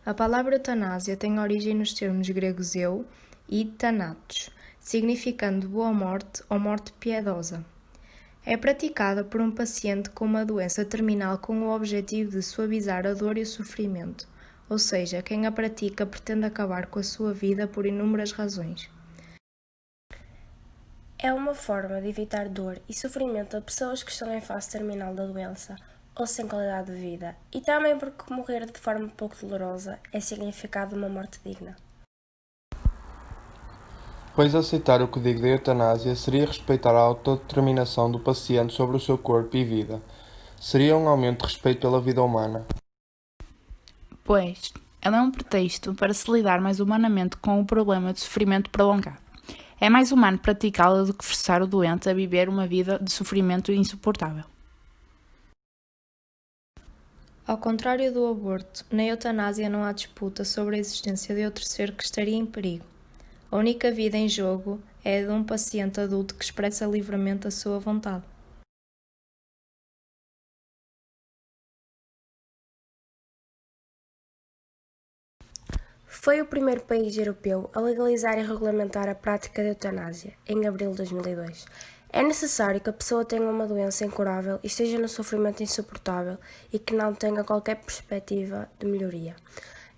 A palavra eutanásia tem origem nos termos gregos eu e thanatos, significando boa morte ou morte piedosa. É praticada por um paciente com uma doença terminal com o objetivo de suavizar a dor e o sofrimento, ou seja, quem a pratica pretende acabar com a sua vida por inúmeras razões. É uma forma de evitar dor e sofrimento a pessoas que estão em fase terminal da doença ou sem qualidade de vida, e também porque morrer de forma pouco dolorosa é significado de uma morte digna. Pois aceitar o código da eutanásia seria respeitar a autodeterminação do paciente sobre o seu corpo e vida. Seria um aumento de respeito pela vida humana. Pois, ela é um pretexto para se lidar mais humanamente com o problema de sofrimento prolongado. É mais humano praticá-la do que forçar o doente a viver uma vida de sofrimento insuportável. Ao contrário do aborto, na eutanásia não há disputa sobre a existência de outro ser que estaria em perigo. A única vida em jogo é a de um paciente adulto que expressa livremente a sua vontade. Foi o primeiro país europeu a legalizar e regulamentar a prática da eutanásia, em abril de 2002. É necessário que a pessoa tenha uma doença incurável e esteja no sofrimento insuportável e que não tenha qualquer perspectiva de melhoria.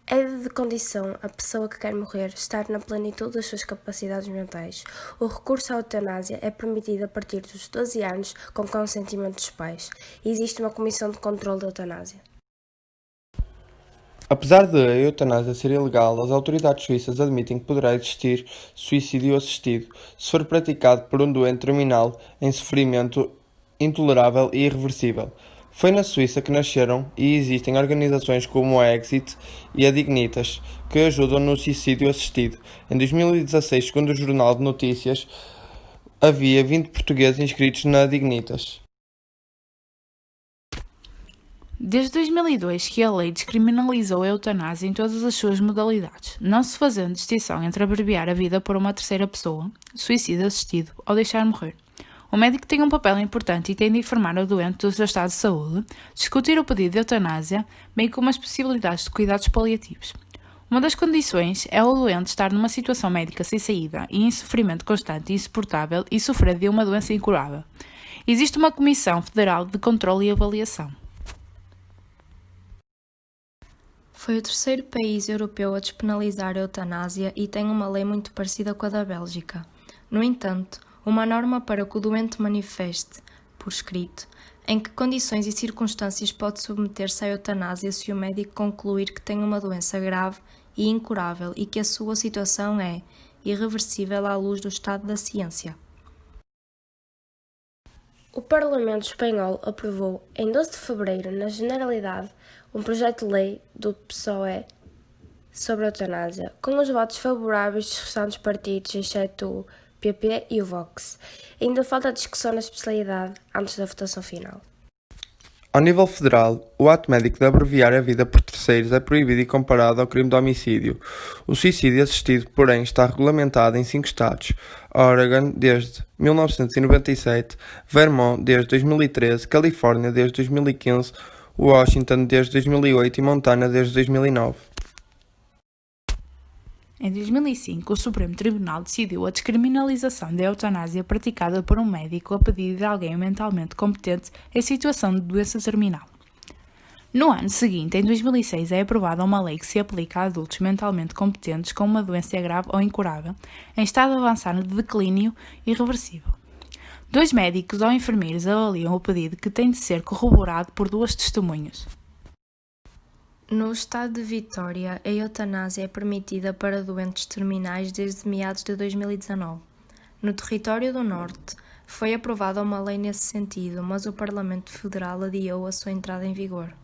É de condição a pessoa que quer morrer estar na plenitude das suas capacidades mentais. O recurso à eutanásia é permitido a partir dos 12 anos com consentimento dos pais. Existe uma comissão de controle da eutanásia. Apesar de a eutanásia ser ilegal, as autoridades suíças admitem que poderá existir suicídio assistido, se for praticado por um doente terminal em sofrimento intolerável e irreversível. Foi na Suíça que nasceram e existem organizações como a Exit e a Dignitas, que ajudam no suicídio assistido. Em 2016, segundo o Jornal de Notícias, havia 20 portugueses inscritos na Dignitas. Desde 2002 que a lei descriminalizou a eutanásia em todas as suas modalidades, não se fazendo distinção entre abreviar a vida por uma terceira pessoa, suicídio assistido ou deixar morrer. O médico tem um papel importante e tem de informar o doente do seu estado de saúde, discutir o pedido de eutanásia, bem como as possibilidades de cuidados paliativos. Uma das condições é o doente estar numa situação médica sem saída e em sofrimento constante e insuportável e sofrer de uma doença incurável. Existe uma Comissão Federal de Controle e Avaliação. Foi o terceiro país europeu a despenalizar a eutanásia e tem uma lei muito parecida com a da Bélgica. No entanto, uma norma para que o doente manifeste, por escrito, em que condições e circunstâncias pode submeter-se à eutanásia se o médico concluir que tem uma doença grave e incurável e que a sua situação é irreversível à luz do estado da ciência. O Parlamento espanhol aprovou, em 12 de fevereiro, na Generalidade, um projeto de lei do PSOE sobre a eutanásia, com os votos favoráveis dos restantes partidos, exceto o PP e o Vox. Ainda falta discussão na especialidade antes da votação final. Ao nível federal, o ato médico de abreviar a vida por terceiros é proibido e comparado ao crime de homicídio. O suicídio assistido, porém, está regulamentado em 5 estados: Oregon, desde 1997, Vermont, desde 2013, Califórnia, desde 2015, Washington, desde 2008 e Montana, desde 2009. Em 2005, o Supremo Tribunal decidiu a descriminalização da eutanásia praticada por um médico a pedido de alguém mentalmente competente em situação de doença terminal. No ano seguinte, em 2006, é aprovada uma lei que se aplica a adultos mentalmente competentes com uma doença grave ou incurável, em estado avançado de declínio irreversível. 2 médicos ou enfermeiros avaliam o pedido, que tem de ser corroborado por 2 testemunhas. No estado de Vitória, a eutanásia é permitida para doentes terminais desde meados de 2019. No território do Norte, foi aprovada uma lei nesse sentido, mas o Parlamento Federal adiou a sua entrada em vigor.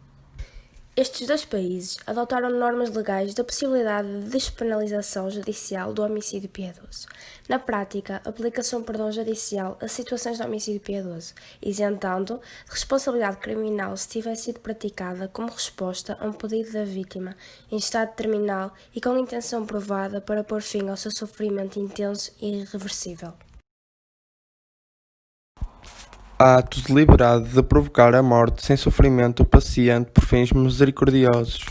Estes 2 países adotaram normas legais da possibilidade de despenalização judicial do homicídio piedoso. Na prática, aplica-se um perdão judicial a situações de homicídio piedoso, isentando de responsabilidade criminal se tiver sido praticada como resposta a um pedido da vítima em estado terminal e com intenção provada para pôr fim ao seu sofrimento intenso e irreversível. Ato deliberado de provocar a morte sem sofrimento do paciente por fins misericordiosos.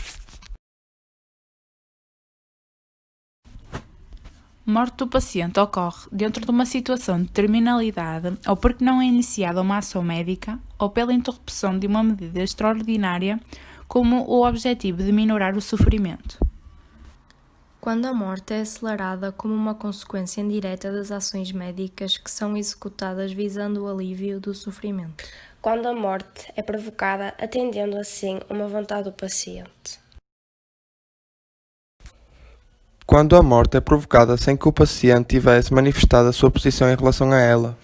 Morte do paciente ocorre dentro de uma situação de terminalidade ou porque não é iniciada uma ação médica ou pela interrupção de uma medida extraordinária com o objetivo de minorar o sofrimento. Quando a morte é acelerada como uma consequência indireta das ações médicas que são executadas visando o alívio do sofrimento. Quando a morte é provocada atendendo assim uma vontade do paciente. Quando a morte é provocada sem que o paciente tivesse manifestado a sua posição em relação a ela.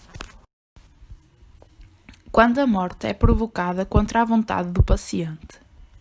Quando a morte é provocada contra a vontade do paciente.